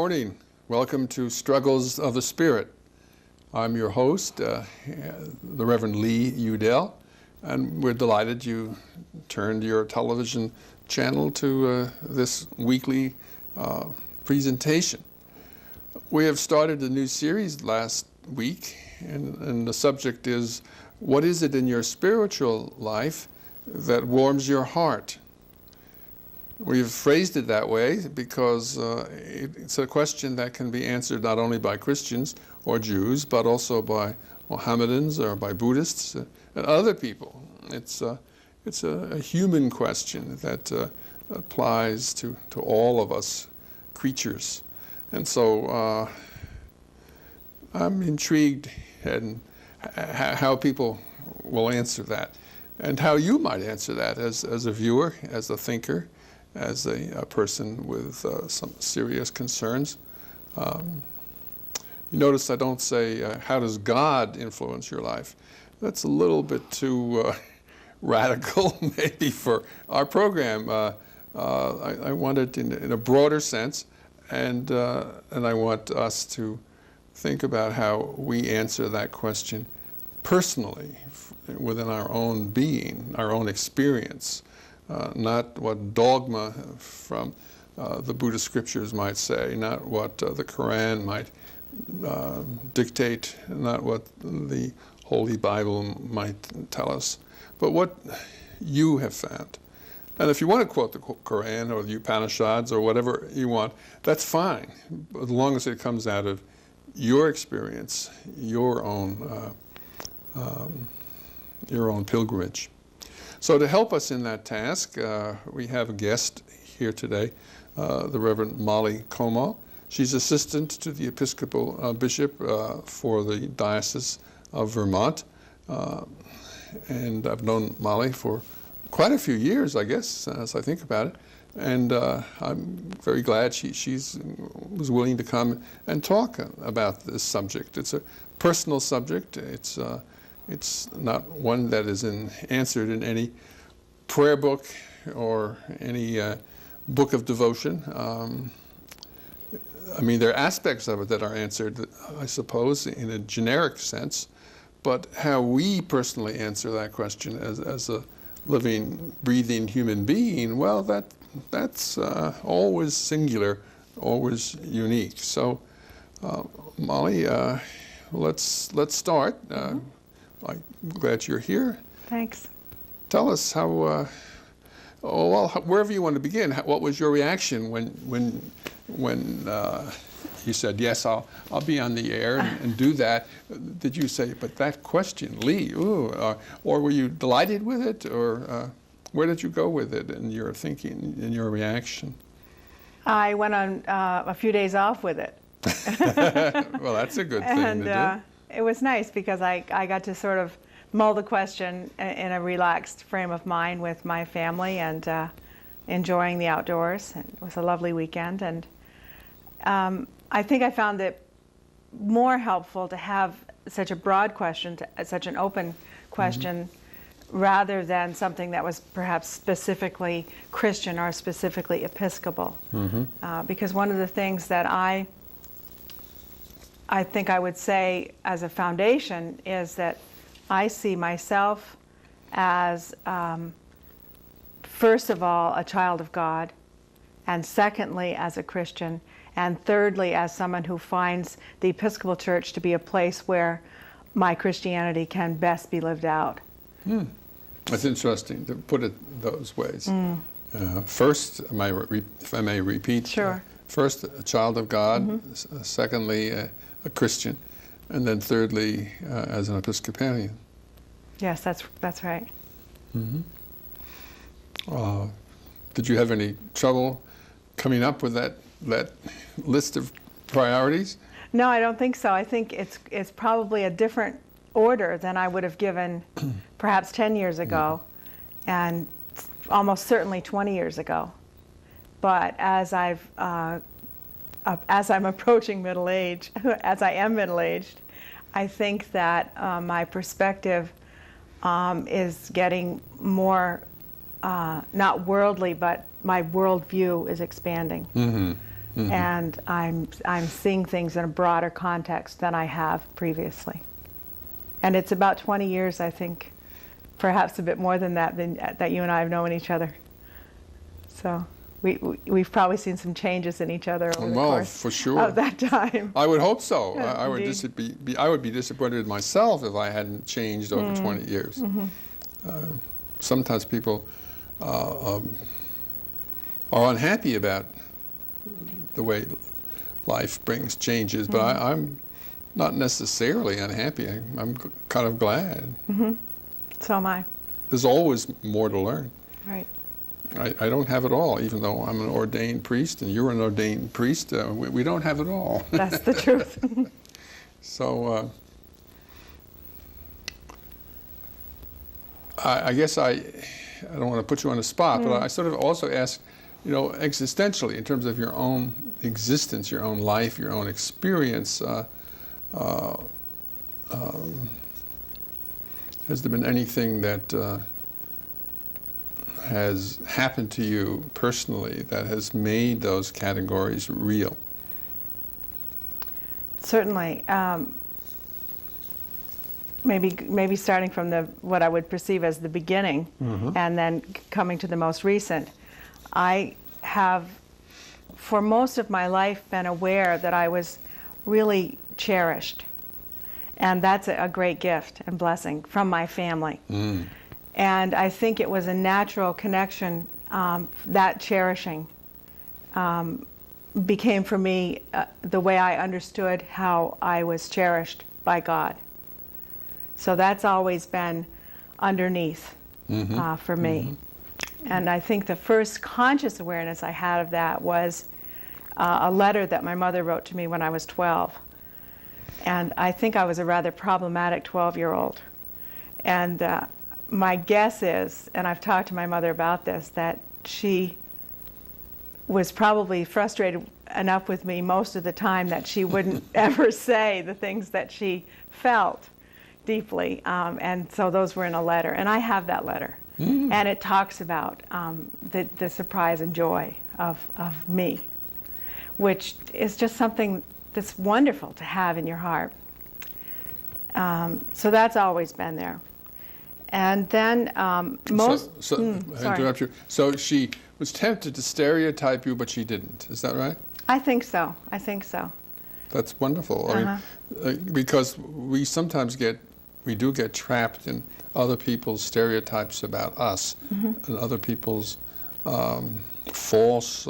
morning. Welcome to Struggles of the Spirit. I'm your host, the Reverend Leland Udell, and we're delighted you turned your television channel to this weekly presentation. We have started a new series last week, and the subject is, what is it in your spiritual life that warms your heart? We've phrased it that way because it's a question that can be answered not only by Christians or Jews, but also by Mohammedans or by Buddhists and other people. It's a human question that applies to all of us creatures. And so I'm intrigued in how people will answer that, and how you might answer that as a viewer, as a thinker, as a person with some serious concerns. You notice I don't say, how does God influence your life? That's a little bit too radical maybe for our program. I want it in a broader sense, and I want us to think about how we answer that question personally within our own being, our own experience. Not what dogma from the Buddhist scriptures might say, not what the Quran might dictate, not what the Holy Bible might tell us, but what you have found. And if you want to quote the Quran or the Upanishads or whatever you want, that's fine, as long as it comes out of your experience, your own pilgrimage. So to help us in that task, we have a guest here today, the Reverend Molly Commo. She's assistant to the Episcopal Bishop for the Diocese of Vermont. And I've known Molly for quite a few years, I guess, as I think about it. And I'm very glad she was willing to come and talk about this subject. It's a personal subject. It's not one that is answered in any prayer book or any book of devotion. I mean, there are aspects of it that are answered, I suppose, in a generic sense, but how we personally answer that question as a living, breathing human being, well, that's always singular, always unique. So, Molly, let's start. I'm glad you're here. Thanks. Tell us how, wherever you want to begin, what was your reaction when you said, yes, I'll be on the air and do that? Did you say, but that question, Lee, or were you delighted with it, or where did you go with it in your thinking, in your reaction? I went on a few days off with it. Well, that's a good thing to do. It was nice because I got to sort of mull the question in a relaxed frame of mind with my family and enjoying the outdoors. And it was a lovely weekend, and I think I found it more helpful to have such a broad question, such an open question, rather than something that was perhaps specifically Christian or specifically Episcopal. Because one of the things that I think I would say as a foundation is that I see myself as, first of all, a child of God, and secondly, as a Christian, and thirdly, as someone who finds the Episcopal Church to be a place where my Christianity can best be lived out. That's interesting to put it those ways. First, if I may repeat, sure. First, a child of God, secondly, a Christian, and then thirdly, as an Episcopalian. Yes, that's right. Did you have any trouble coming up with that list of priorities? No, I don't think so. I think it's probably a different order than I would have given perhaps 10 years ago, and almost certainly 20 years ago. But as I'm approaching middle age, as I am middle-aged, I think that my perspective is getting more, not worldly, but my worldview is expanding. and I'm seeing things in a broader context than I have previously. And it's about 20 years, I think, perhaps a bit more than that you and I have known each other. So we've probably seen some changes in each other over the course for sure. of that time. I would hope so. Yeah, I would be disappointed myself if I hadn't changed over 20 years. Sometimes people are unhappy about the way life brings changes, but I'm not necessarily unhappy. I'm kind of glad. So am I. There's always more to learn. Right. I don't have it all, even though I'm an ordained priest and you're an ordained priest. We don't have it all. That's the truth. So I guess I don't want to put you on the spot, but I sort of also ask, existentially, in terms of your own existence, your own life, your own experience, has there been anything that has happened to you personally that has made those categories real? Certainly. Maybe starting from what I would perceive as the beginning, and then coming to the most recent. I have, for most of my life, been aware that I was really cherished. And that's a great gift and blessing from my family. And I think it was a natural connection. That cherishing became for me the way I understood how I was cherished by God. So that's always been underneath for me. And I think the first conscious awareness I had of that was a letter that my mother wrote to me when I was 12. And I think I was a rather problematic 12-year-old. And my guess is, and I've talked to my mother about this, that she was probably frustrated enough with me most of the time that she wouldn't ever say the things that she felt deeply. And so those were in a letter. And I have that letter. And it talks about the surprise and joy of me, which is just something that's wonderful to have in your heart. So that's always been there. And then interrupt you. So she was tempted to stereotype you, but she didn't. Is that right? I think so. That's wonderful. I mean, because we sometimes do get trapped in other people's stereotypes about us and other people's false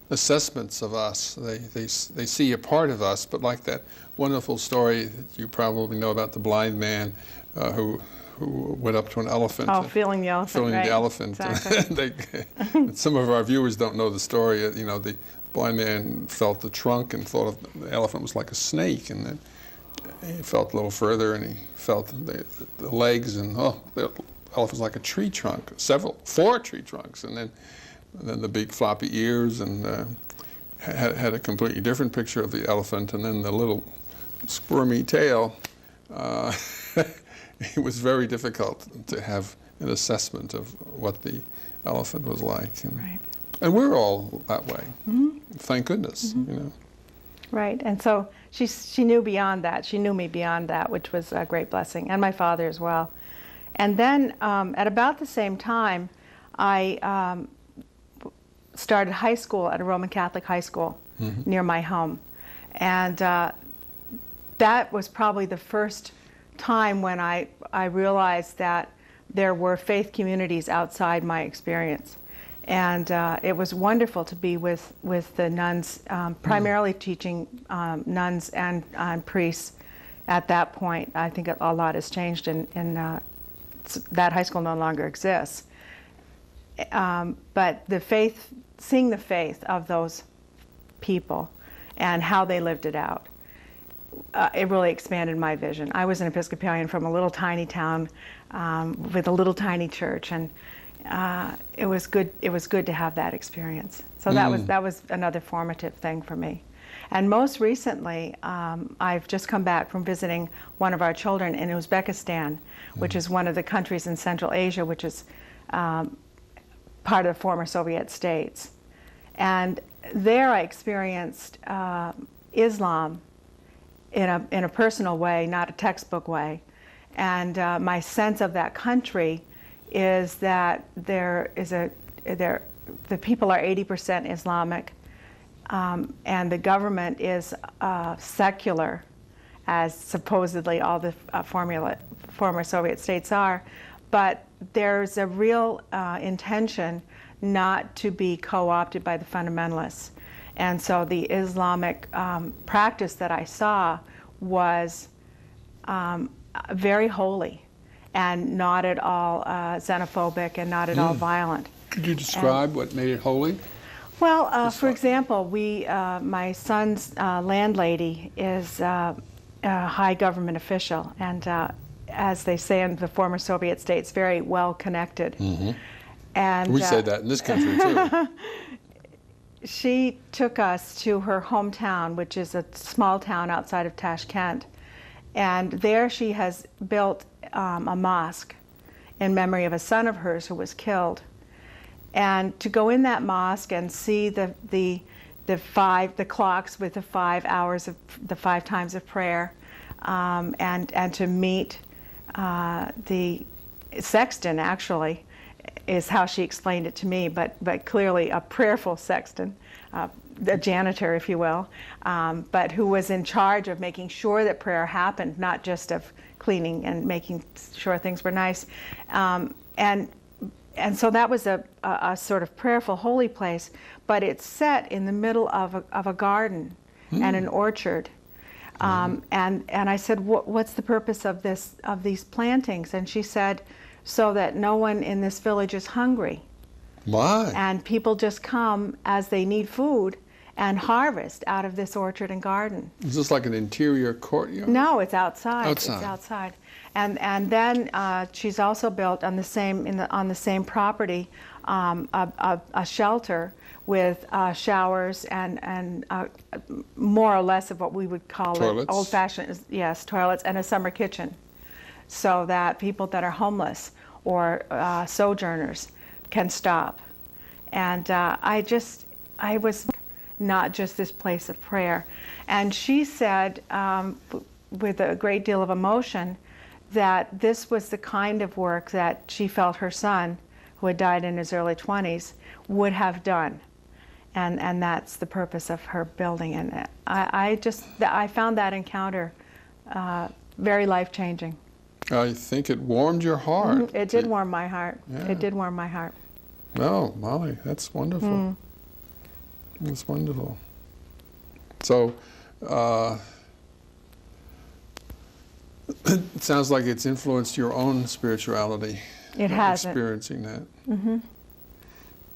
assessments of us. They see a part of us, but like that wonderful story that you probably know about the blind man who went up to an elephant. Oh, feeling the elephant. Feeling the elephant. Exactly. Some of our viewers don't know the story. The blind man felt the trunk and thought of the elephant was like a snake, and then he felt a little further and he felt the legs, and the elephant's like a tree trunk, 4 tree trunks, and then the big floppy ears, and had a completely different picture of the elephant, and then the little squirmy tail. It was very difficult to have an assessment of what the elephant was like. And we're all that way. Thank goodness, Right, and so she knew beyond that. She knew me beyond that, which was a great blessing, and my father as well. And then at about the same time, I started high school at a Roman Catholic high school near my home. And that was probably the first time when I realized that there were faith communities outside my experience. And it was wonderful to be with the nuns, primarily teaching nuns and priests at that point. I think a lot has changed, in that high school no longer exists. But seeing the faith of those people and how they lived it out, it really expanded my vision. I was an Episcopalian from a little tiny town with a little tiny church, and it was good to have that experience. So that was another formative thing for me. And most recently, I've just come back from visiting one of our children in Uzbekistan, which is one of the countries in Central Asia, which is part of the former Soviet states. And there I experienced Islam in a personal way, not a textbook way. And my sense of that country is that the people are 80% Islamic, and the government is secular, as supposedly all the former Soviet states are. But there's a real intention not to be co-opted by the fundamentalists. And so the Islamic practice that I saw was very holy and not at all xenophobic and not at all violent. Could you describe what made it holy? Well, for example, my son's landlady is a high government official, and as they say in the former Soviet states, very well connected. Mm-hmm. And we say that in this country too. She took us to her hometown, which is a small town outside of Tashkent, and there she has built a mosque in memory of a son of hers who was killed. And to go in that mosque and see the clocks with the 5 hours of the 5 times of prayer, and to meet the sexton, actually, is how she explained it to me, but clearly a prayerful sexton, a janitor, if you will, but who was in charge of making sure that prayer happened, not just of cleaning and making sure things were nice. And so that was a sort of prayerful, holy place, but it's set in the middle of a garden and an orchard. And I said, what's the purpose of these plantings? And she said, so that no one in this village is hungry. Why? And people just come as they need food and harvest out of this orchard and garden. Is this like an interior courtyard? No, it's outside. Outside. It's outside. And then she's also built on the same property a shelter with showers and more or less of what we would call toilets. Old-fashioned, yes, toilets, and a summer kitchen, so that people that are homeless or sojourners can stop. And I was not just this place of prayer. And she said, with a great deal of emotion, that this was the kind of work that she felt her son, who had died in his early 20s, would have done. And that's the purpose of her building. And I found that encounter very life-changing. I think it warmed your heart. It did warm my heart. Yeah. It did warm my heart. Oh, Molly, that's wonderful. That's wonderful. So, it sounds like it's influenced your own spirituality. It has. Experiencing that. Mm-hmm.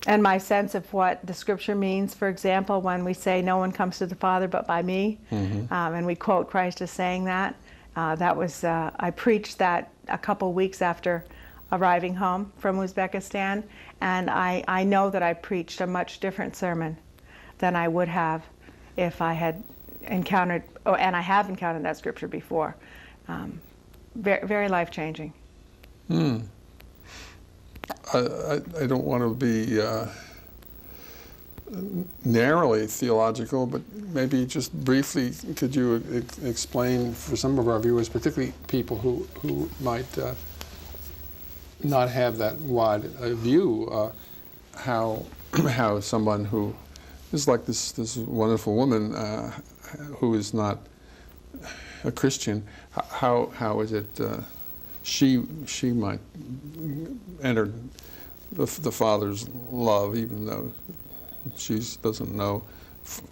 And my sense of what the scripture means, for example, when we say, no one comes to the Father but by me, and we quote Christ as saying that, I preached that a couple weeks after arriving home from Uzbekistan, and I know that I preached a much different sermon than I would have if I had encountered, and I have encountered that scripture before. Very, very life-changing. I don't want to be narrowly theological, but maybe just briefly, could you explain for some of our viewers, particularly people who might not have that wide view, how someone who is like this wonderful woman who is not a Christian, how is it she might enter the Father's love, even though she doesn't know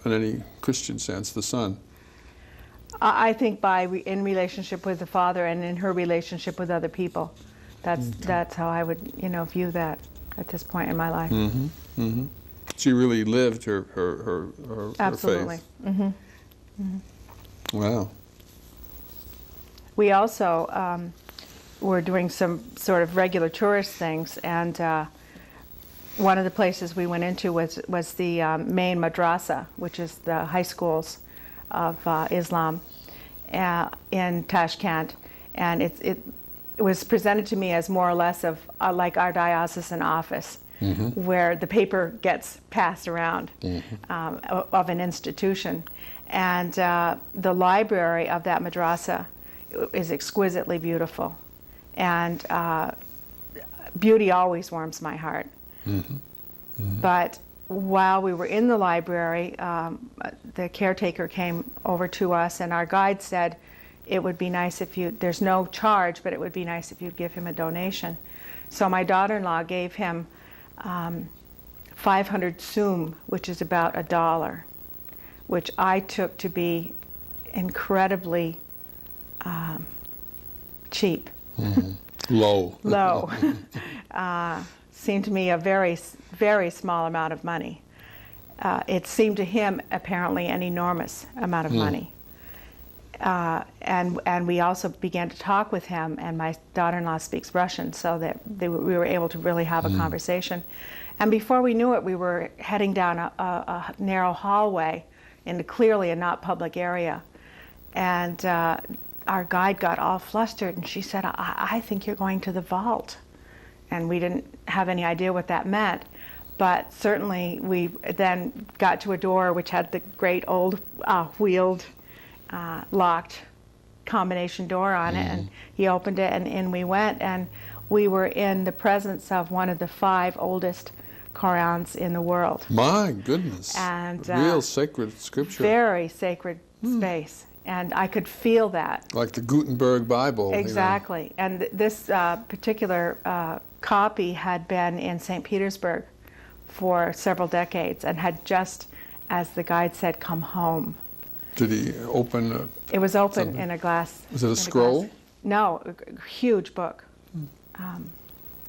in any Christian sense the Son? I think in relationship with the Father and in her relationship with other people. That's how I would view that at this point in my life. Mm-hmm. Mm-hmm. She really lived her Absolutely. faith. Mm-hmm. Mm-hmm. Wow. We also were doing some sort of regular tourist things, and one of the places we went into was the main madrasa, which is the high schools of Islam in Tashkent, and it was presented to me as more or less of like our diocesan office. where the paper gets passed around of an institution. And the library of that madrasa is exquisitely beautiful. And beauty always warms my heart. But while we were in the library, the caretaker came over to us, and our guide said, it would be nice if you, there's no charge, but it would be nice if you'd give him a donation. So my daughter-in-law gave him 500 soom, which is about $1, which I took to be incredibly cheap. Low. Low. Seemed to me a very, very small amount of money. It seemed to him apparently an enormous amount of money. And we also began to talk with him, and my daughter-in-law speaks Russian, so that we were able to really have a conversation. And before we knew it, we were heading down a narrow hallway into clearly a not public area. And our guide got all flustered, and she said, I think you're going to the vault. And we didn't have any idea what that meant. But certainly we then got to a door which had the great old wheeled, locked combination door on it, and he opened it, and in we went, and we were in the presence of one of the 5 oldest Qurans in the world. My goodness. And real sacred scripture. Very sacred space. And I could feel that. Like the Gutenberg Bible. Exactly. You know. And this particular copy had been in St. Petersburg for several decades and had just, as the guide said, come home. Did he open It was open something? in a glass. Was it a scroll? No, a huge book.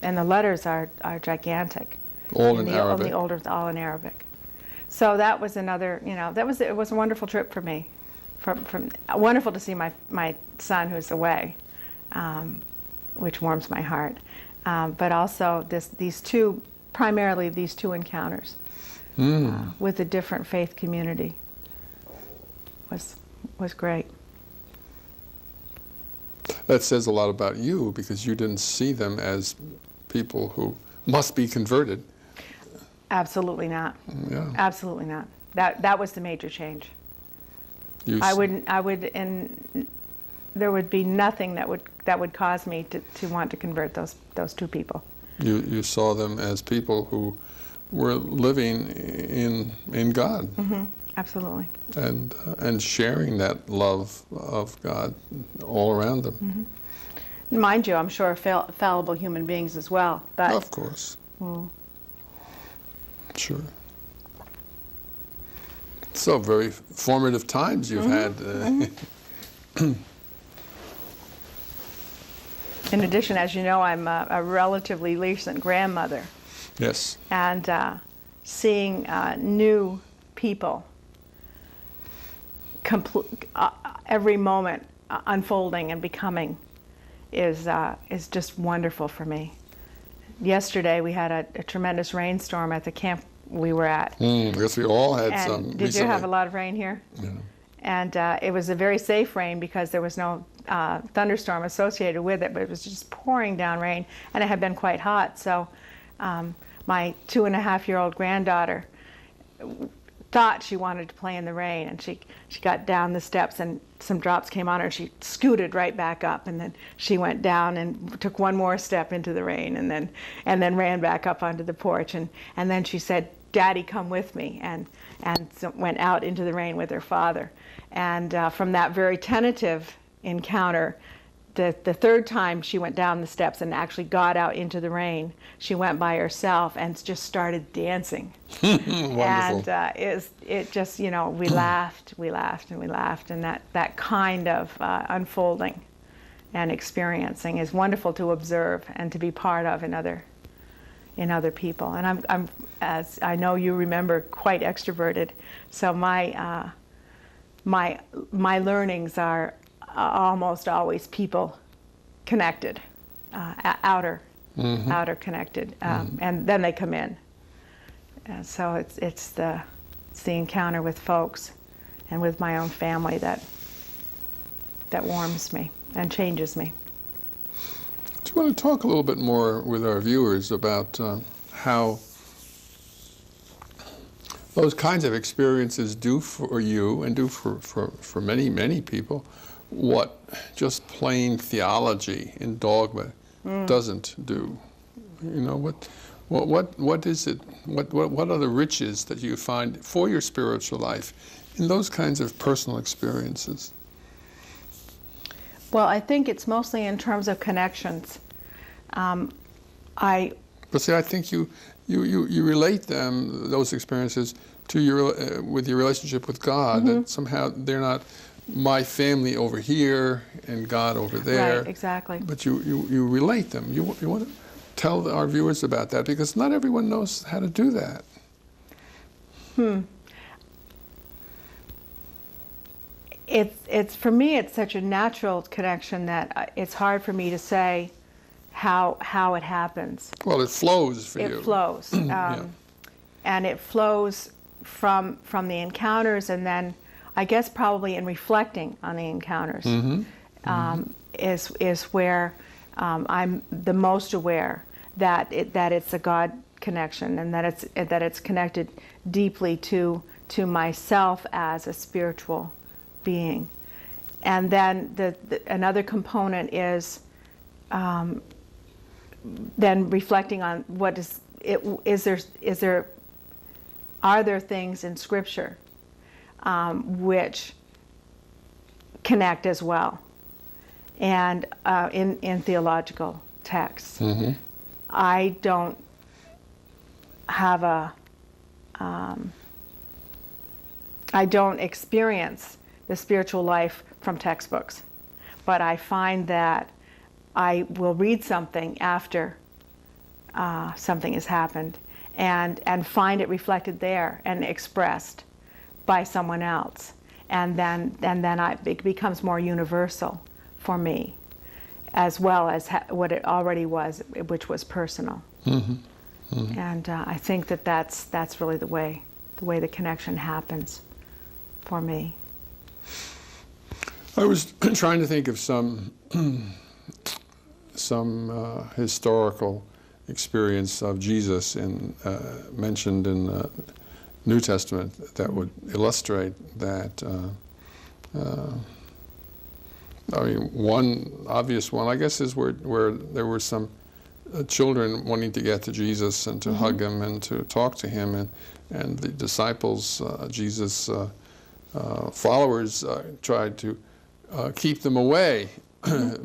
And the letters are gigantic. All in Arabic? The older, all in Arabic. So that was another, it was a wonderful trip for me. Wonderful to see my son who's away, which warms my heart. But also primarily these two encounters with a different faith community was great. That says a lot about you, because you didn't see them as people who must be converted. Absolutely not. Yeah. Absolutely not. That was the major change. There would be nothing that would cause me to want to convert those two people. You saw them as people who were living in God. Mm-hmm. Absolutely. And sharing that love of God all around them. Mm-hmm. Mind you, I'm sure fallible human beings as well. But of course. Sure. So very formative times you've had. In addition, as you know, I'm a relatively recent grandmother. Yes. And seeing new people every moment unfolding and becoming is just wonderful for me. Yesterday we had a tremendous rainstorm at the camp we were at. I guess we all had and some did recently. you have a lot of rain here? Yeah. And it was a very safe rain because there was no thunderstorm associated with it, but it was just pouring down rain, and it had been quite hot. So my 2.5-year-old granddaughter thought she wanted to play in the rain, and she got down the steps, and some drops came on her, and she scooted right back up, and then she went down and took one more step into the rain, and then ran back up onto the porch, and then she said, "Daddy, come with me," and so went out into the rain with her father. And from that very tentative encounter, the third time she went down the steps and actually got out into the rain, she went by herself and just started dancing. Wonderful. And it just, we laughed, and that kind of unfolding and experiencing is wonderful to observe and to be part of in other people. And I'm as I know you remember, quite extroverted, so my learnings are almost always people connected, outer connected, and then they come in. So it's the encounter with folks and with my own family that warms me and changes me. Do you want to talk a little bit more with our viewers about how those kinds of experiences do for you and do for many, many people what just plain theology and dogma doesn't do. You know, what is it? What are the riches that you find for your spiritual life in those kinds of personal experiences? Well, I think it's mostly in terms of connections. But see, I think you relate those experiences to your with your relationship with God. That somehow they're not my family over here and God over there. Right, exactly. But you relate them. You want to tell our viewers about that, because not everyone knows how to do that. It's for me, it's such a natural connection that it's hard for me to say how it happens. Well, it flows for you. It flows, and it flows from the encounters, and then I guess probably in reflecting on the encounters is where I'm the most aware that it's a God connection, and that it's connected deeply to myself as a spiritual being. And then another component is then reflecting on what are there things in Scripture which connect as well, and in theological texts. I don't have I don't experience the spiritual life from textbooks, but I find that I will read something after something has happened and find it reflected there and expressed by someone else, and then it becomes more universal for me, as well as what it already was, which was personal. And I think that's really the way the connection happens for me. I was trying to think of some historical experience of Jesus mentioned in the New Testament that would illustrate that. I mean, one obvious one, I guess, is where there were some children wanting to get to Jesus and to hug him and to talk to him, and the disciples, Jesus' followers, tried to keep them away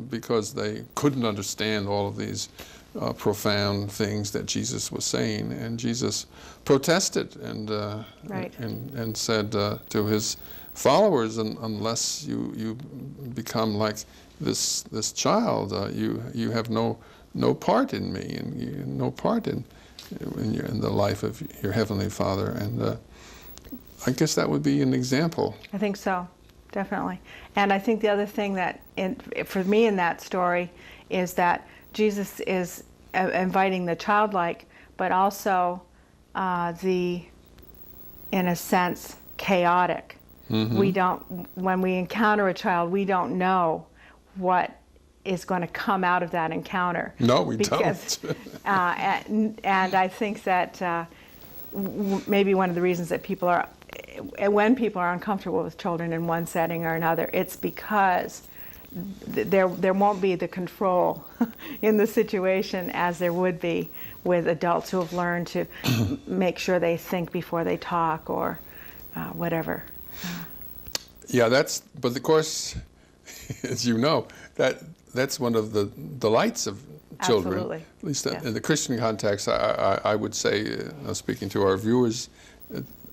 because they couldn't understand all of these profound things that Jesus was saying, and Jesus protested and said to his followers, unless you become like this child, you have no part in me, and no part in the life of your Heavenly Father. And I guess that would be an example. I think so, definitely. And I think the other thing that, for me in that story, is that Jesus is inviting the childlike, but also in a sense, chaotic. When we encounter a child, we don't know what is going to come out of that encounter. No, we don't. And I think that maybe one of the reasons that when people are uncomfortable with children in one setting or another, it's because there won't be the control in the situation as there would be with adults who have learned to make sure they think before they talk or whatever. Yeah, but of course, as you know, that's one of the delights of children. Absolutely. At least in the Christian context, I would say, speaking to our viewers,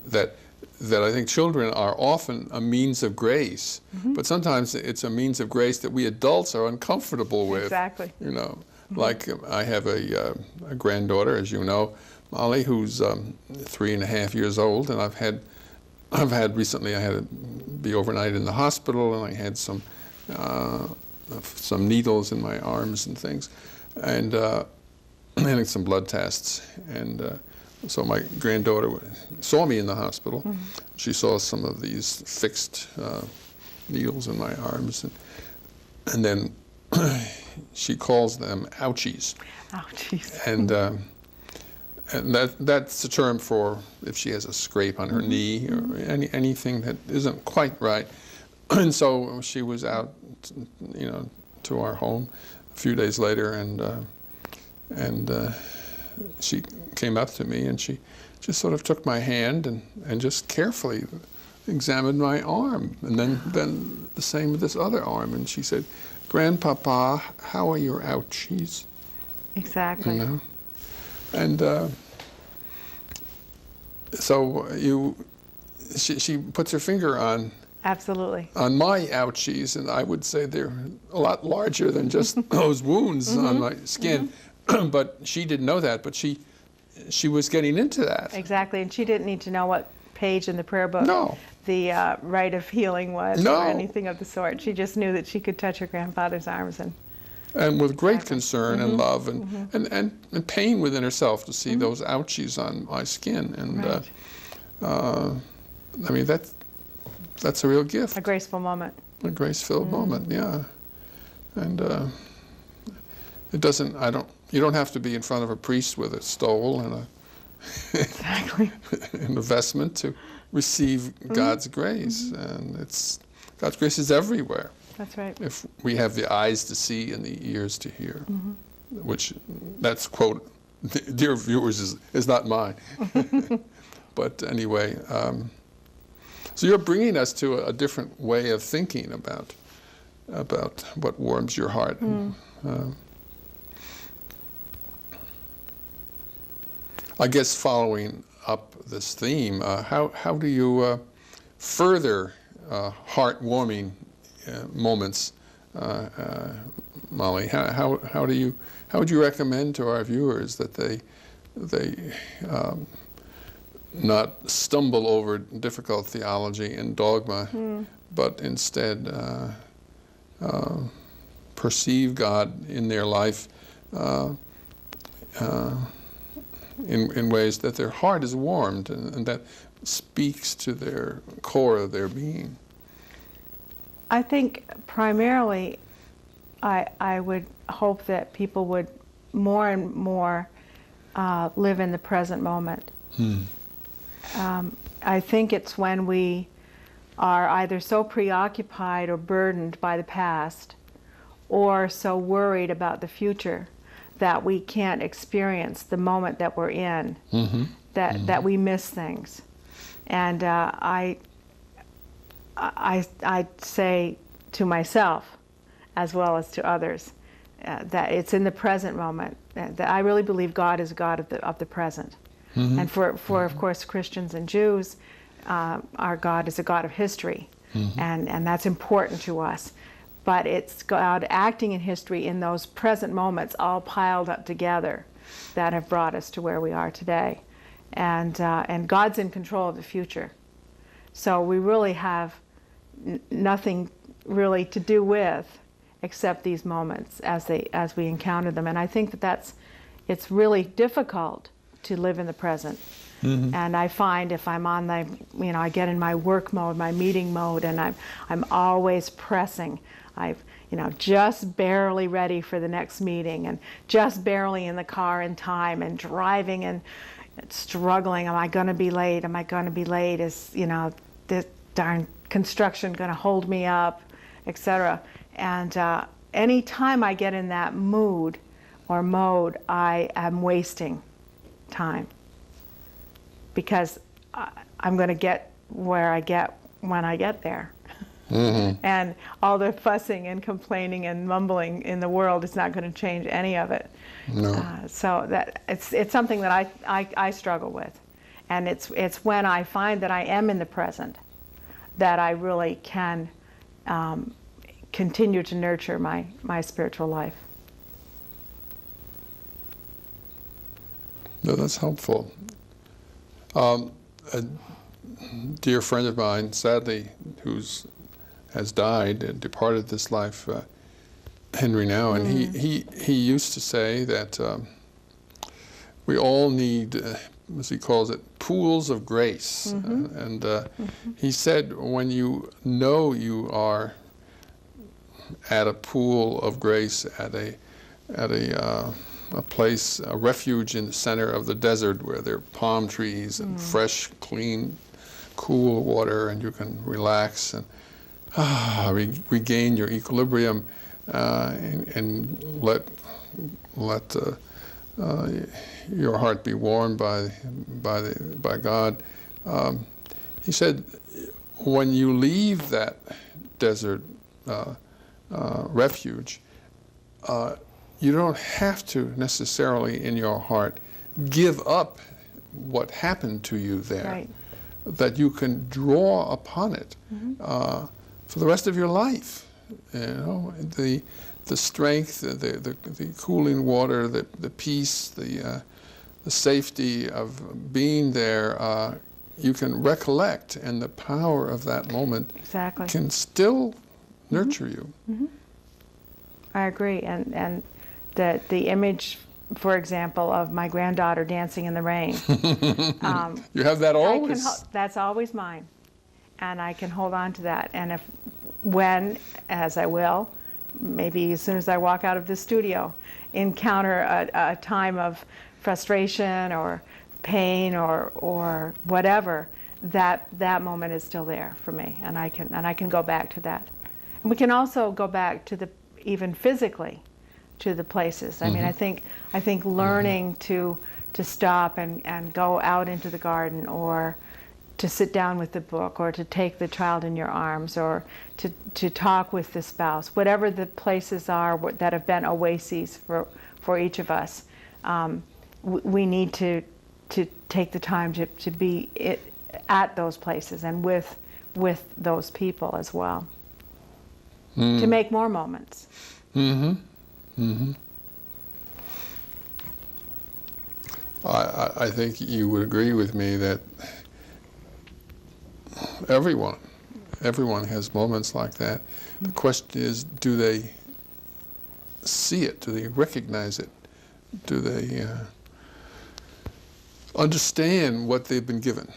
that I think children are often a means of grace, but sometimes it's a means of grace that we adults are uncomfortable with. Exactly. You know, like I have a granddaughter, as you know, Molly, who's 3.5 years old, and I've had recently, I had to be overnight in the hospital, and I had some needles in my arms and things, and some blood tests, and so my granddaughter saw me in the hospital. She saw some of these fixed needles in my arms, and then she calls them ouchies. Ouchies. and that's a term for if she has a scrape on her knee or anything that isn't quite right. And so she was out, to our home a few days later, and she came up to me and she just sort of took my hand and just carefully examined my arm, and then the same with this other arm, and she said, "Grandpapa, how are your ouchies?" Exactly. And so she puts her finger on. Absolutely. On my ouchies, and I would say they're a lot larger than just those wounds on my skin. But she didn't know that, but she was getting into that. Exactly, and she didn't need to know what page in the prayer book the rite of healing was or anything of the sort. She just knew that she could touch her grandfather's arms and with great concern and love and pain within herself to see those ouchies on my skin. And I mean, that's a real gift. A graceful moment. A grace-filled moment, yeah. And it doesn't, you don't have to be in front of a priest with a stole and exactly. an vestment to receive God's grace. And God's grace is everywhere. That's right. If we have the eyes to see and the ears to hear, which that's quote, dear viewers, is not mine. But anyway, so you're bringing us to a different way of thinking about what warms your heart. I guess following up this theme, how do you further heartwarming moments, Molly? How would you recommend to our viewers that they not stumble over difficult theology and dogma, but instead perceive God in their life in ways that their heart is warmed and that speaks to their core of their being? I think primarily I would hope that people would more and more live in the present moment. I think it's when we are either so preoccupied or burdened by the past or so worried about the future that we can't experience the moment that we're in, that we miss things. And I say to myself, as well as to others, that it's in the present moment. That I really believe God is a God of the present. And for of course, Christians and Jews, our God is a God of history, and that's important to us. But it's God acting in history in those present moments, all piled up together, that have brought us to where we are today. And God's in control of the future. So we really have nothing really to do with except these moments as we encounter them. And I think it's really difficult to live in the present. And I find if I'm on I get in my work mode, my meeting mode, and I'm always pressing. I've just barely ready for the next meeting, and just barely in the car in time, and driving and struggling. Am I going to be late? Am I going to be late? Is this darn construction going to hold me up, etc. And any time I get in that mood or mode, I am wasting time, because I'm going to get where I get when I get there. And all the fussing and complaining and mumbling in the world is not going to change any of it. No. So that it's something that I struggle with, and it's when I find that I am in the present that I really can continue to nurture my spiritual life. No, that's helpful. A dear friend of mine, sadly, has died and departed this life, Henry now, and he used to say that we all need, as he calls it, pools of grace. And he said, when you know you are at a pool of grace, at a a place, a refuge in the center of the desert where there are palm trees and fresh, clean, cool water, and you can relax and regain your equilibrium and let your heart be warmed by God. He said, when you leave that desert refuge, you don't have to necessarily in your heart give up what happened to you there. Right. That you can draw upon it for the rest of your life. You know, the strength, the cooling water, the peace, the safety of being there. You can recollect, and the power of that moment can still nurture you. I agree, and the image, for example, of my granddaughter dancing in the rain. You have that always. That's always mine, and I can hold on to that. And when, as I will, maybe as soon as I walk out of the studio, encounter a time of frustration or pain or whatever, that moment is still there for me, and I can go back to that. And we can also go back to even physically to the places. I mean, I think learning to stop and go out into the garden, or to sit down with the book, or to take the child in your arms, or to talk with the spouse, whatever the places are that have been oases for each of us, we need to take the time to be at those places and with those people as well, to make more moments. I think you would agree with me that everyone has moments like that. The question is, do they see it? Do they recognize it? Do they understand what they've been given?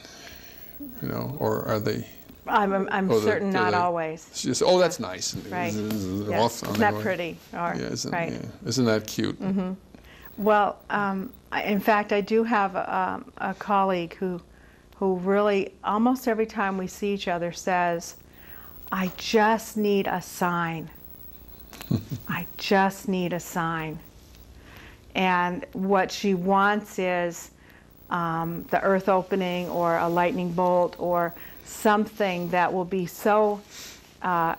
You know, or are they? I'm certain not always. It's just, oh, that's nice. Right. Yeah. Isn't that pretty? Or, yeah, isn't that cute? Well, in fact, I do have a colleague who really, almost every time we see each other, says, I just need a sign. I just need a sign. And what she wants is the earth opening, or a lightning bolt, or something that will be so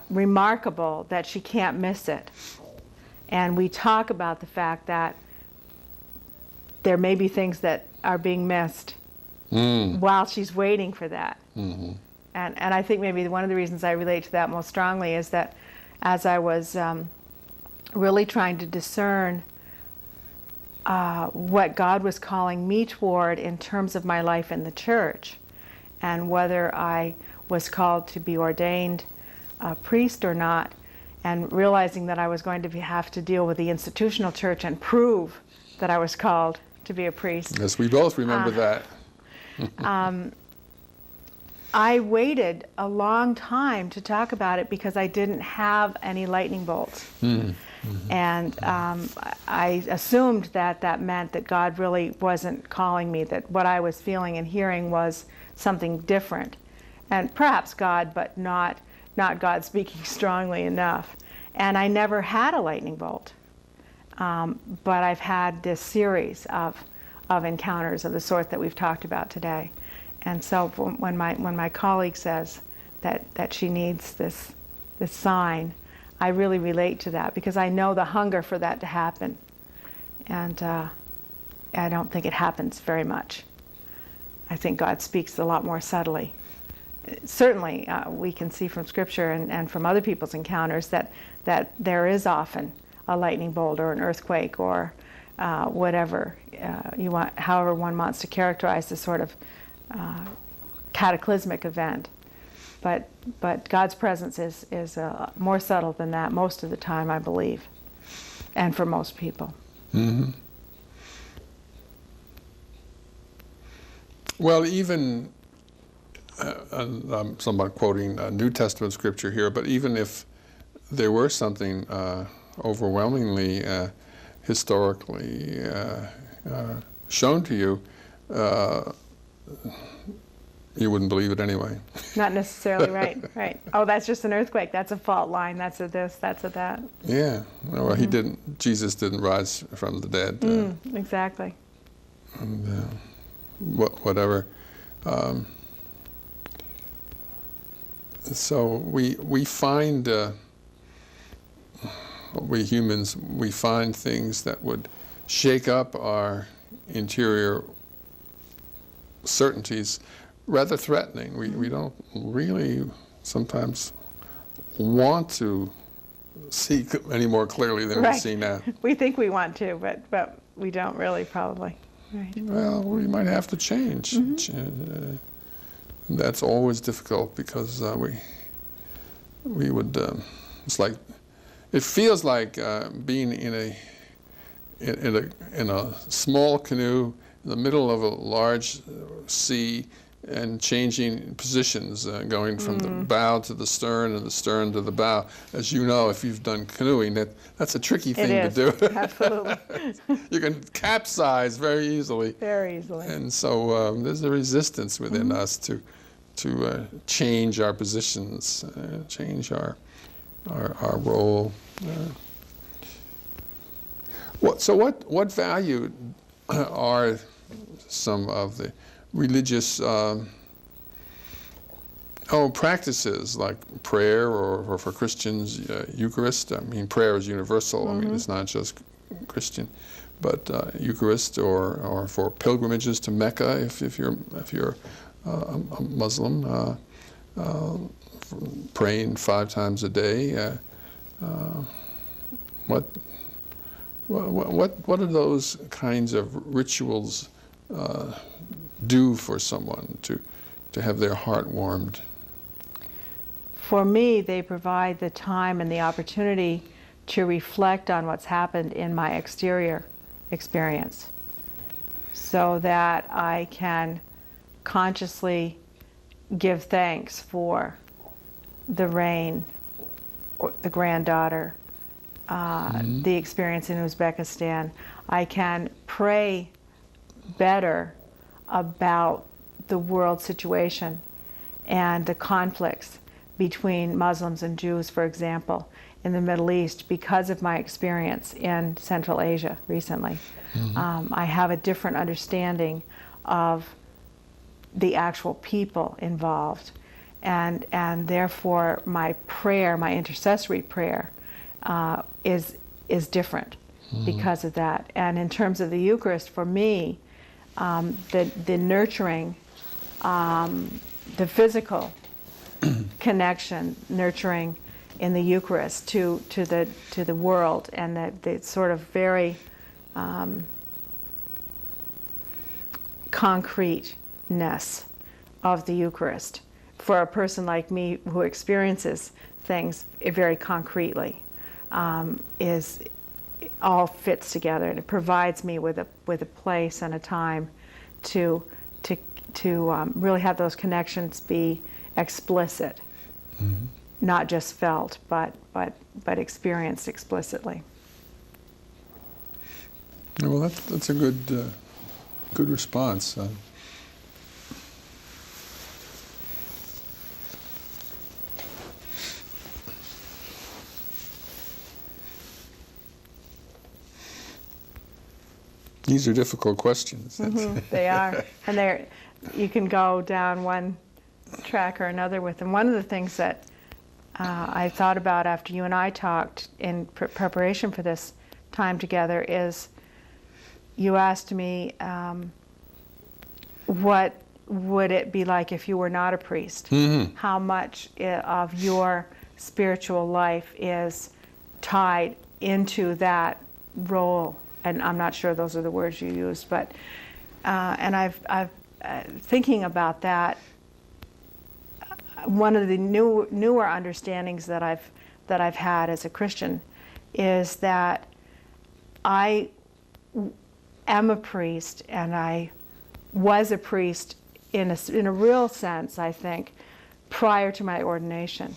remarkable that she can't miss it. And we talk about the fact that there may be things that are being missed while she's waiting for that. And I think maybe one of the reasons I relate to that most strongly is that as I was really trying to discern what God was calling me toward in terms of my life in the church, and whether I was called to be ordained a priest or not, and realizing that I was going to have to deal with the institutional church and prove that I was called to be a priest. Yes, we both remember that. I waited a long time to talk about it because I didn't have any lightning bolts. And I assumed that meant that God really wasn't calling me, that what I was feeling and hearing was something different. And perhaps God, but not God speaking strongly enough. And I never had a lightning bolt. But I've had this series of encounters of the sort that we've talked about today. And so when my colleague says that she needs this sign, I really relate to that, because I know the hunger for that to happen. And I don't think it happens very much. I think God speaks a lot more subtly. Certainly, we can see from Scripture and from other people's encounters that there is often a lightning bolt or an earthquake or whatever you want, however one wants to characterize this sort of cataclysmic event. But God's presence is more subtle than that most of the time, I believe, and for most people. Well, even I'm somewhat quoting New Testament scripture here, but even if there were something overwhelmingly historically shown to you, you wouldn't believe it anyway. Not necessarily, right. Oh, that's just an earthquake. That's a fault line. That's a this, that's a that. Yeah. Well, Jesus didn't rise from the dead. Exactly. And whatever. So we find, we humans, we find things that would shake up our interior certainties rather threatening. We don't really sometimes want to see any more clearly than we see now. We think we want to, but we don't really, probably. Right. Well, we might have to change. That's always difficult because we would. It's like it feels like being in a small canoe in the middle of a large sea and changing positions, going from the bow to the stern and the stern to the bow. As you know, if you've done canoeing, that's a tricky thing to do. Absolutely. You can capsize very easily. Very easily. And so there's a resistance within us to change our positions, change our role. What value are some of the religious practices like prayer or for Christians, Eucharist? I mean, prayer is universal. I mean, it's not just Christian, but Eucharist or for pilgrimages to Mecca if you're a Muslim, praying 5 times a day. What are those kinds of rituals do for someone to have their heart warmed? For me, they provide the time and the opportunity to reflect on what's happened in my exterior experience so that I can consciously give thanks for the rain, or the granddaughter, the experience in Uzbekistan. I can pray better about the world situation and the conflicts between Muslims and Jews, for example, in the Middle East because of my experience in Central Asia recently. I have a different understanding of the actual people involved, and therefore my prayer, my intercessory prayer, is different because of that. And in terms of the Eucharist, for me, the nurturing, the physical connection, nurturing in the Eucharist to the world, and the sort of very concreteness of the Eucharist for a person like me who experiences things very concretely, is all fits together, and it provides me with a place and a time to really have those connections be explicit, not just felt, but experienced explicitly. Well, that's a good response. These are difficult questions. They are, and you can go down one track or another with them. One of the things that I thought about after you and I talked in preparation for this time together is you asked me, what would it be like if you were not a priest? How much of your spiritual life is tied into that role? And I'm not sure those are the words you used, but and I've thinking about that. One of the newer understandings that I've had as a Christian is that I am a priest, and I was a priest in a real sense, I think, prior to my ordination,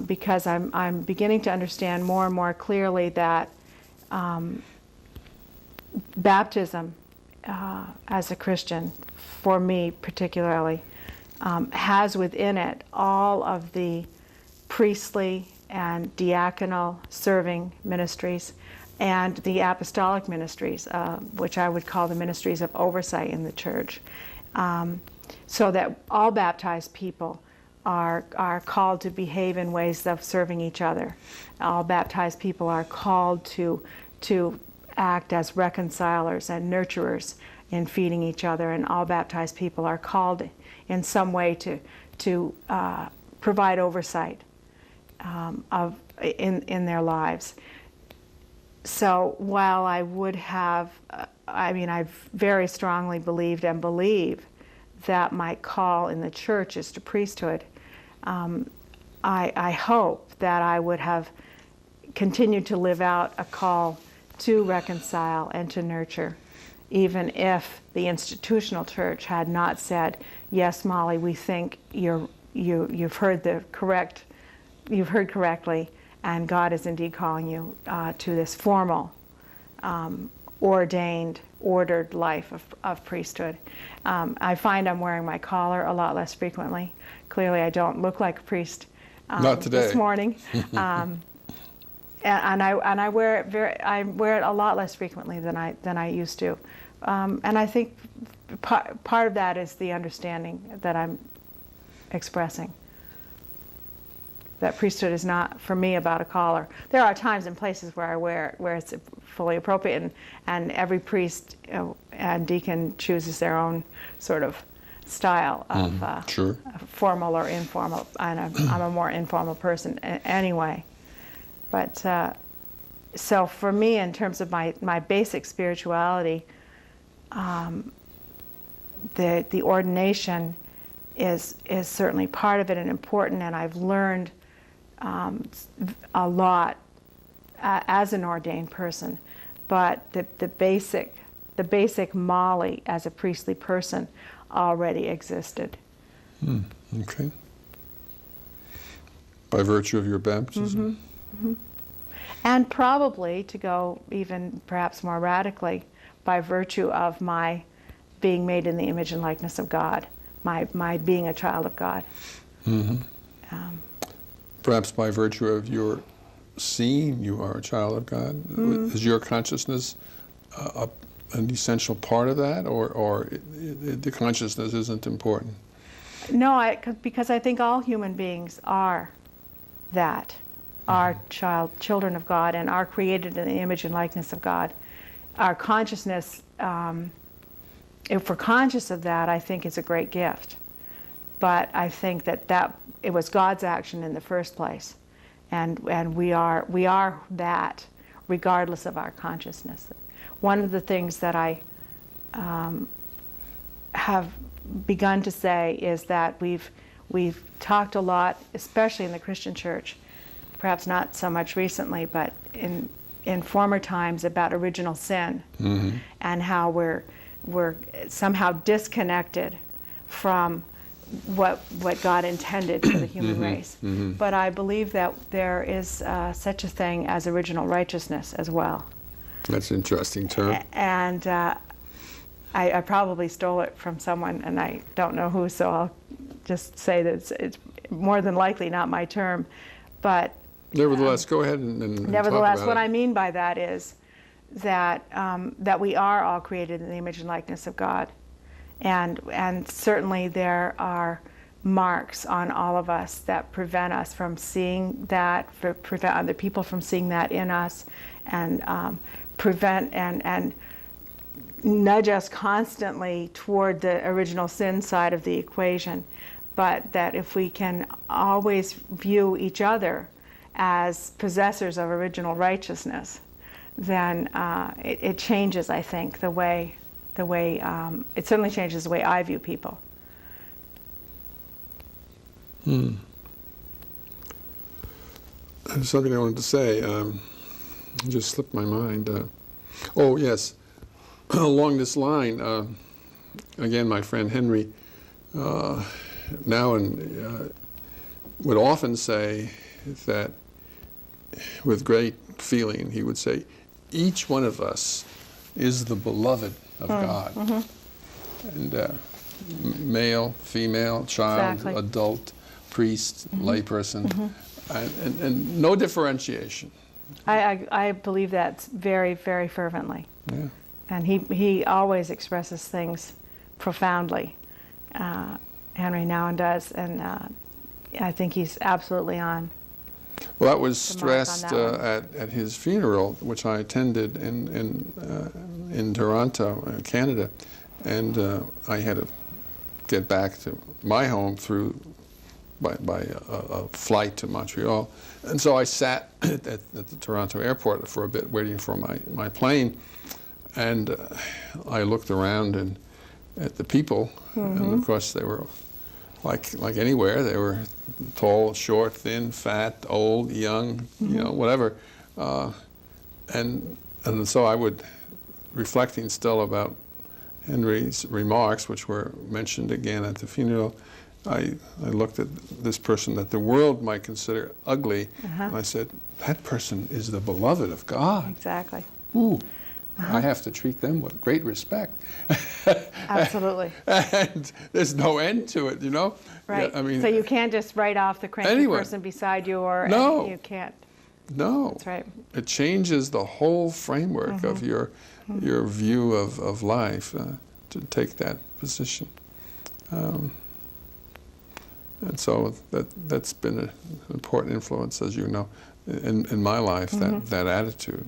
because I'm beginning to understand more and more clearly that baptism as a Christian, for me particularly, has within it all of the priestly and diaconal serving ministries and the apostolic ministries, which I would call the ministries of oversight in the church, so that all baptized people are called to behave in ways of serving each other. All baptized people are called to act as reconcilers and nurturers in feeding each other, and all baptized people are called in some way to provide oversight in their lives. So while I would have, I've very strongly believed and believe that my call in the church is to priesthood, I hope that I would have continued to live out a call to reconcile and to nurture, even if the institutional church had not said, yes, Molly, we think you've heard correctly, and God is indeed calling you to this formal, ordained, ordered life of priesthood. I find I'm wearing my collar a lot less frequently. Clearly, I don't look like a priest not today. This morning. And I wear it a lot less frequently than I used to, and I think part of that is the understanding that I'm expressing, that priesthood is not for me about a collar. There are times and places where I wear it where it's fully appropriate, and every priest and deacon chooses their own sort of style of sure. formal or informal, and I'm a more informal person anyway. But so for me, in terms of my basic spirituality, the ordination is certainly part of it and important, and I've learned a lot as an ordained person. But the basic Molly as a priestly person already existed. Okay. By virtue of your baptism. Mm-hmm. And probably, to go even perhaps more radically, by virtue of my being made in the image and likeness of God, my being a child of God. Mm-hmm. Perhaps by virtue of your seeing you are a child of God. Is your consciousness an essential part of that, or the consciousness isn't important? No, because I think all human beings are that. Are children of God, and are created in the image and likeness of God. Our consciousness, if we're conscious of that, I think is a great gift. But I think that it was God's action in the first place, and we are that regardless of our consciousness. One of the things that I have begun to say is that we've talked a lot, especially in the Christian church, perhaps not so much recently, but in former times, about original sin, and how we're somehow disconnected from what God intended for the human race. But I believe that there is such a thing as original righteousness as well. That's an interesting term. And I probably stole it from someone, and I don't know who, so I'll just say that it's more than likely not my term. But nevertheless, go ahead and nevertheless, talk about what it. I mean by that is that that we are all created in the image and likeness of God, and certainly there are marks on all of us that prevent us from seeing that, prevent other people from seeing that in us, and prevent and nudge us constantly toward the original sin side of the equation. But that if we can always view each other as possessors of original righteousness, then it changes, I think, the way it certainly changes the way I view people. There's something I wanted to say. It just slipped my mind. Oh, yes. Along this line, again, my friend Henry now would often say that, with great feeling, he would say, each one of us is the beloved of God. And male, female, child, Exactly. adult, priest, layperson, and no differentiation. I believe that very, very fervently. Yeah. And he always expresses things profoundly. Henry Nouwen does, and I think he's absolutely on. Well, that was The mark on stressed that at his funeral, which I attended in Toronto, Canada, and I had to get back to my home by a flight to Montreal, and so I sat at the Toronto airport for a bit, waiting for my plane, and I looked around and at the people, and of course they were like anywhere. They were tall, short, thin, fat, old, young, whatever. And so I would, reflecting still about Henry's remarks, which were mentioned again at the funeral, I looked at this person that the world might consider ugly, and I said, that person is the beloved of God. Exactly. Ooh. I have to treat them with great respect. Absolutely. And there's no end to it, Right. Yeah, I mean, so you can't just write off the cranky anyone. person beside you, or No. you can't. no. That's right. It changes the whole framework of your view of life to take that position. And so that's been an important influence, as you know, in my life, that attitude.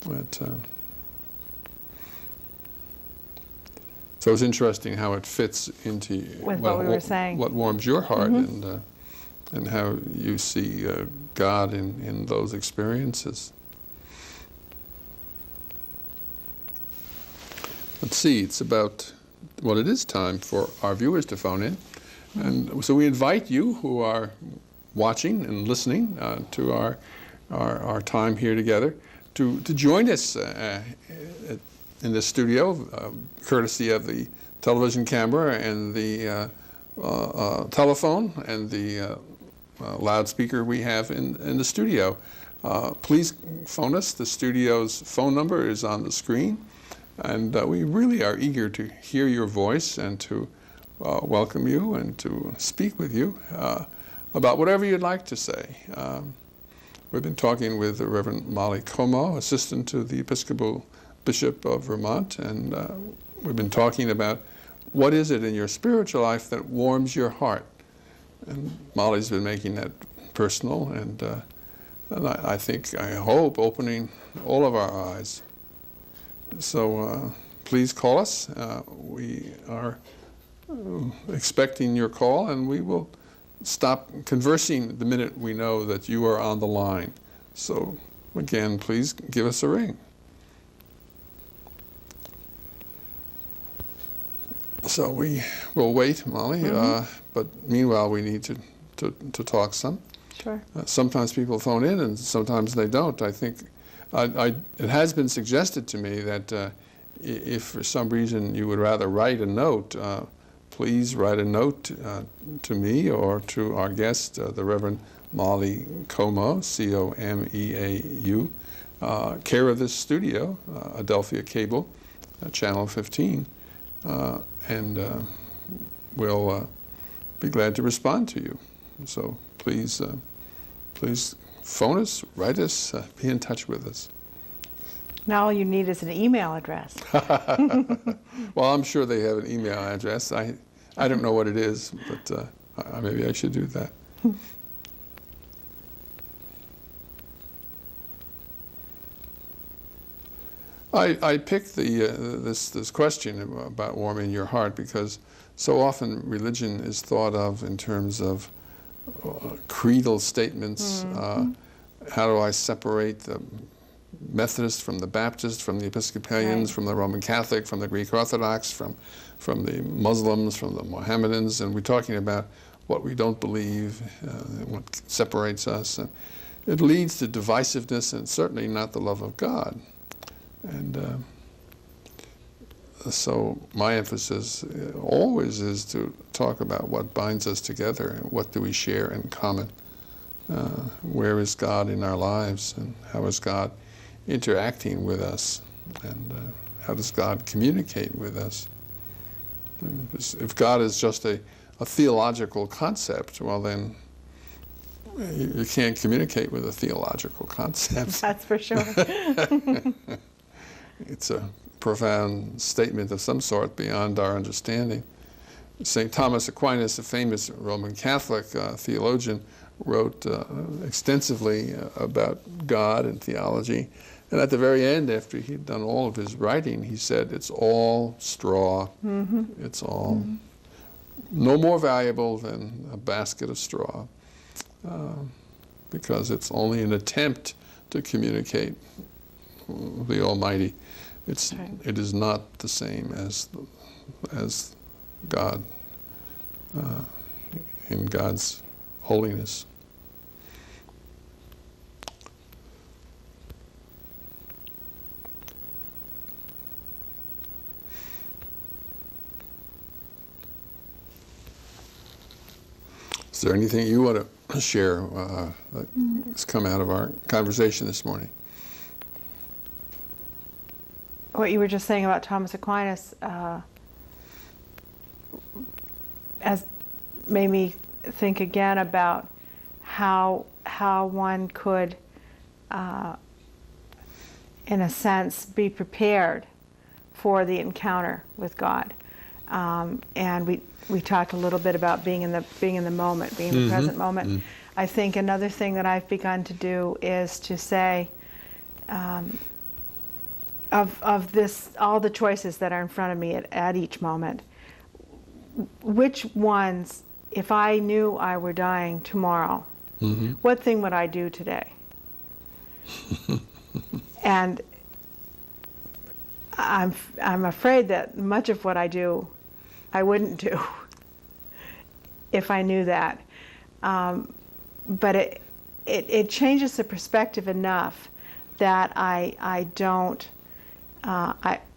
But, so it's interesting how it fits into With what we were saying. what warms your heart, and how you see God in those experiences. Let's see, it's about, well, it is time for our viewers to phone in. And so we invite you who are watching and listening to our time here together to join us in this studio, courtesy of the television camera and the telephone and the loudspeaker we have in the studio. Please phone us. The studio's phone number is on the screen, and we really are eager to hear your voice and to welcome you and to speak with you about whatever you'd like to say. We've been talking with the Reverend Molly Commo, assistant to the Episcopal Bishop of Vermont, and we've been talking about what is it in your spiritual life that warms your heart. And Molly's been making that personal, and I think, I hope, opening all of our eyes. So please call us. We are expecting your call, and we will stop conversing the minute we know that you are on the line. So again, please give us a ring. So we will wait, Molly, but meanwhile we need to talk some. Sure. Sometimes people phone in and sometimes they don't. I think it has been suggested to me that if for some reason you would rather write a note, please write a note to me or to our guest, the Reverend Molly Commo, C-O-M-E-A-U, care of this studio, Adelphia Cable, Channel 15, and we'll be glad to respond to you. So please phone us, write us, be in touch with us. Now all you need is an email address. Well, I'm sure they have an email address. I don't know what it is, but maybe I should do that. I picked this question about warming your heart because so often religion is thought of in terms of creedal statements. How do I separate the Methodist from the Baptist, from the Episcopalians, from the Roman Catholic, from the Greek Orthodox, from the Muslims, from the Mohammedans? And we're talking about what we don't believe, what separates us. And it leads to divisiveness and certainly not the love of God. And so my emphasis always is to talk about what binds us together and what do we share in common. Where is God in our lives, and how is God interacting with us, and how does God communicate with us? If God is just a theological concept, well then you can't communicate with a theological concept. That's for sure. It's a profound statement of some sort beyond our understanding. St. Thomas Aquinas, a famous Roman Catholic theologian, wrote extensively about God and theology. And at the very end, after he'd done all of his writing, he said, it's all straw. Mm-hmm. It's all no more valuable than a basket of straw, because it's only an attempt to communicate the Almighty. It is not the same as God, in God's holiness. Is there anything you want to share that has come out of our conversation this morning? What you were just saying about Thomas Aquinas has made me think again about how one could, in a sense, be prepared for the encounter with God. And we talked a little bit about being in the moment, being in the present moment. Mm-hmm. I think another thing that I've begun to do is to say, of this, all the choices that are in front of me at each moment, which ones, if I knew I were dying tomorrow, mm-hmm. what thing would I do today? And I'm afraid that much of what I do, I wouldn't do if I knew that. But it changes the perspective enough that I don't.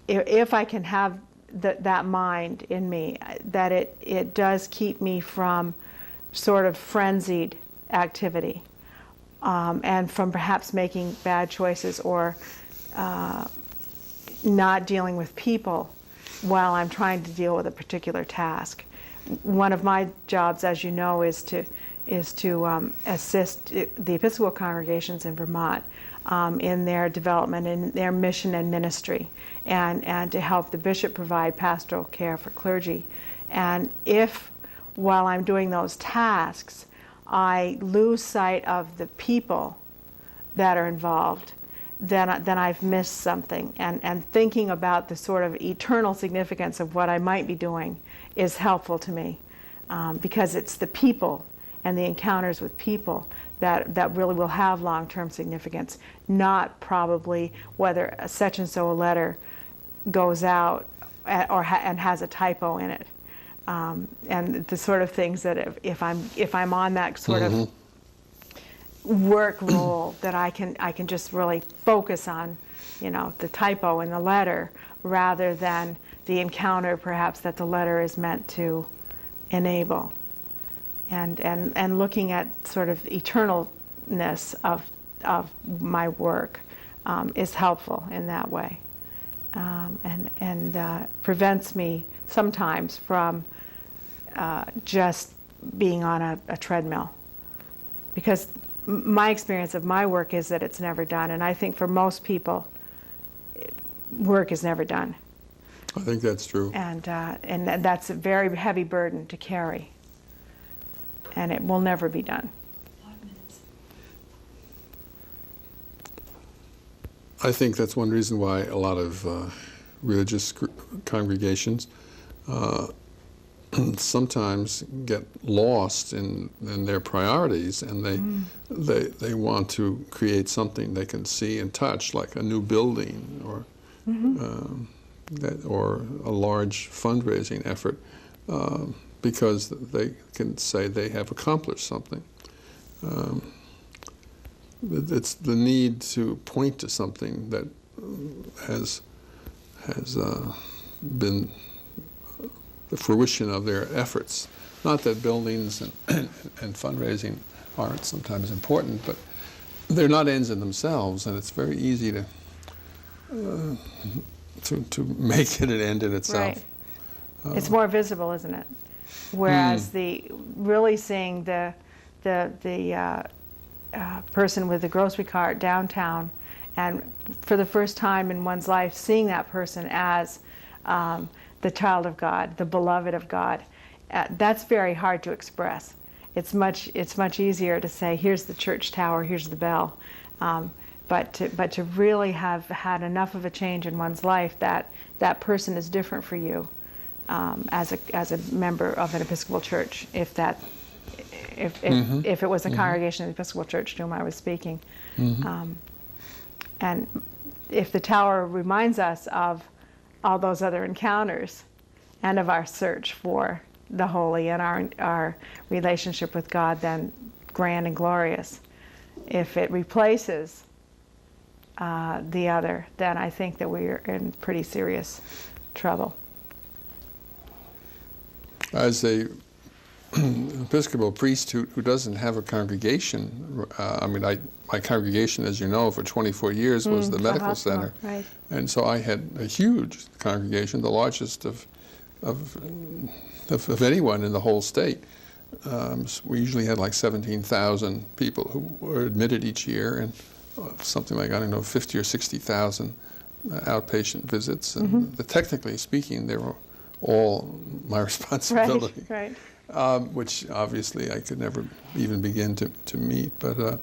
If I can have that mind in me, that it does keep me from sort of frenzied activity, and from perhaps making bad choices or not dealing with people while I'm trying to deal with a particular task. One of my jobs, as you know, is to assist the Episcopal congregations in Vermont in their development, in their mission and ministry, and to help the bishop provide pastoral care for clergy. And if, while I'm doing those tasks, I lose sight of the people that are involved, then I've missed something. And thinking about the sort of eternal significance of what I might be doing is helpful to me, because it's the people and the encounters with people that really will have long-term significance, not probably whether such and so a letter goes out and has a typo in it, and the sort of things that if I'm on that sort mm-hmm. of work role, that I can just really focus on, the typo in the letter rather than the encounter perhaps that the letter is meant to enable. And looking at sort of eternalness of my work is helpful in that way, and prevents me sometimes from just being on a treadmill, because my experience of my work is that it's never done, and I think for most people, work is never done. I think that's true. And that's a very heavy burden to carry. And it will never be done. 5 minutes. I think that's one reason why a lot of religious congregations sometimes get lost in their priorities, and they want to create something they can see and touch, like a new building or mm-hmm. Or a large fundraising effort. Because they can say they have accomplished something. It's the need to point to something that has been the fruition of their efforts. Not that buildings and fundraising aren't sometimes important, but they're not ends in themselves, and it's very easy to to make it an end in itself. Right. It's more visible, isn't it? Whereas really seeing the person with the grocery cart downtown, and for the first time in one's life, seeing that person as the child of God, the beloved of God, that's very hard to express. It's much easier to say, here's the church tower, here's the bell. But to really have had enough of a change in one's life that that person is different for you as a member of an Episcopal church, if it was a congregation of the Episcopal church to whom I was speaking. And if the tower reminds us of all those other encounters and of our search for the holy and our relationship with God, then grand and glorious. If it replaces the other, then I think that we're in pretty serious trouble. As a Episcopal priest who doesn't have a congregation, my congregation, as you know, for 24 years was the medical center. Right. And so I had a huge congregation, the largest of anyone in the whole state. We usually had like 17,000 people who were admitted each year, and something like, 50 or 60,000 outpatient visits. And technically speaking, they were all my responsibility. Right. Which obviously I could never even begin to meet. But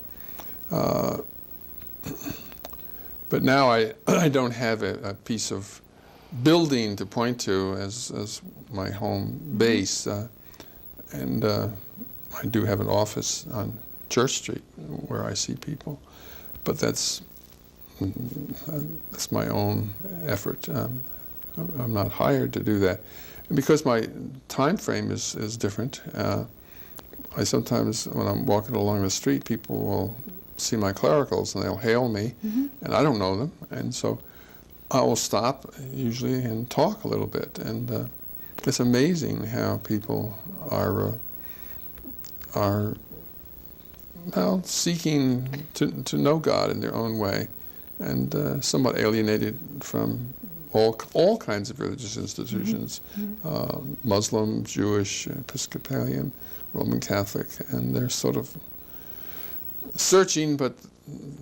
now I don't have a piece of building to point to as my home base, and I do have an office on Church Street where I see people, but that's my own effort. I'm not hired to do that, and because my time frame is different. I sometimes, when I'm walking along the street, people will see my clericals and they'll hail me, and I don't know them, and so I will stop usually and talk a little bit, and it's amazing how people are seeking to know God in their own way, and somewhat alienated from all kinds of religious institutions, Muslim, Jewish, Episcopalian, Roman Catholic, and they're sort of searching but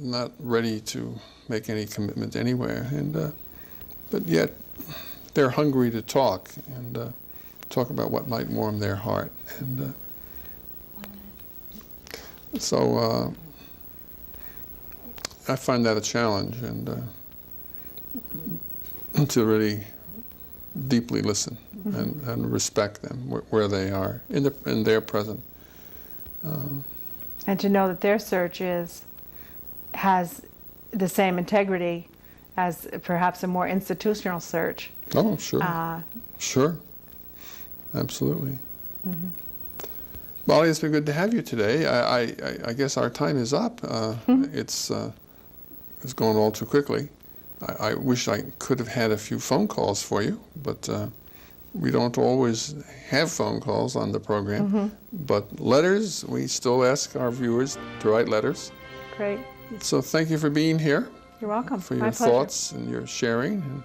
not ready to make any commitment anywhere, and but yet they're hungry to talk and talk about what might warm their heart, and so I find that a challenge, and to really deeply listen and respect them where they are in their present. And to know that their search has the same integrity as perhaps a more institutional search. Oh, sure. Sure. Absolutely. Molly, it's been good to have you today. I guess our time is up. It's going all too quickly. I wish I could have had a few phone calls for you, but we don't always have phone calls on the program. But letters, we still ask our viewers to write letters. Great. So thank you for being here. You're welcome. For your My pleasure. thoughts and your sharing. And,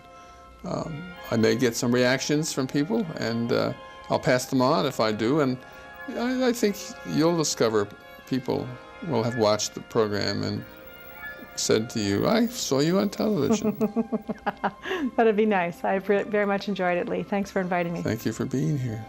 I may get some reactions from people, and I'll pass them on if I do. And I think you'll discover people will have watched the program and said to you, I saw you on television. That'd be nice. I very much enjoyed it, Lee. Thanks for inviting me. Thank you for being here.